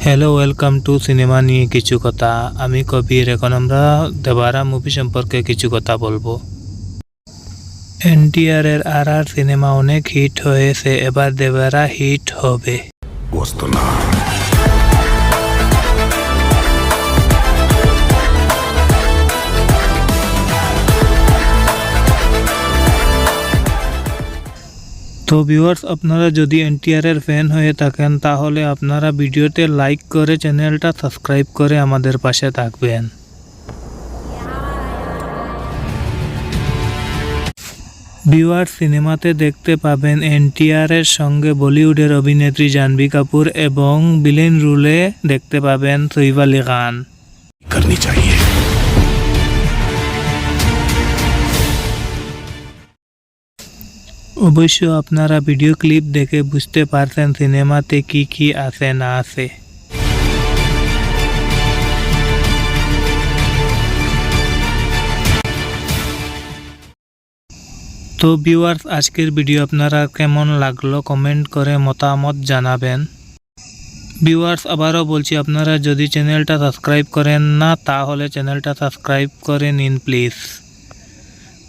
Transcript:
Hello welcome to cinema নিয়ে কিছু কথা। আমি কবির। এখন আমরা দেবারা মুভি সম্পর্কে কিছু কথা বলবো। এনটিআর এর আর সিনেমা অনেক হিট হয়েছে, এবার দেবারা হিট হবে। তো ভিউয়ার্স, আপনারা যদি এনটিআর এর ফ্যান হয়ে থাকেন তাহলে আপনারা ভিডিওতে লাইক করে চ্যানেলটা সাবস্ক্রাইব করে আমাদের পাশে থাকবেন। ভিউয়ার্স, সিনেমাতে দেখতে পাবেন এনটিআর এর সঙ্গে বলিউডের অভিনেত্রী জাহ্নবী কাপুর এবং ভিলেন রোলে দেখতে পাবেন সৈফ আলী খান। অবশ্য আপনারা ভিডিও ক্লিপ দেখে বুঝতে পারছেন সিনেমাতে কি কি আছে না আছে। তো ভিউয়ার্স, আজকের ভিডিও আপনারা কেমন লাগলো কমেন্ট করে মতামত জানাবেন। ভিউয়ার্স, আবারও বলছি, আপনারা যদি চ্যানেলটা সাবস্ক্রাইব করেন না তাহলে চ্যানেলটা সাবস্ক্রাইব করে নিন প্লিজ।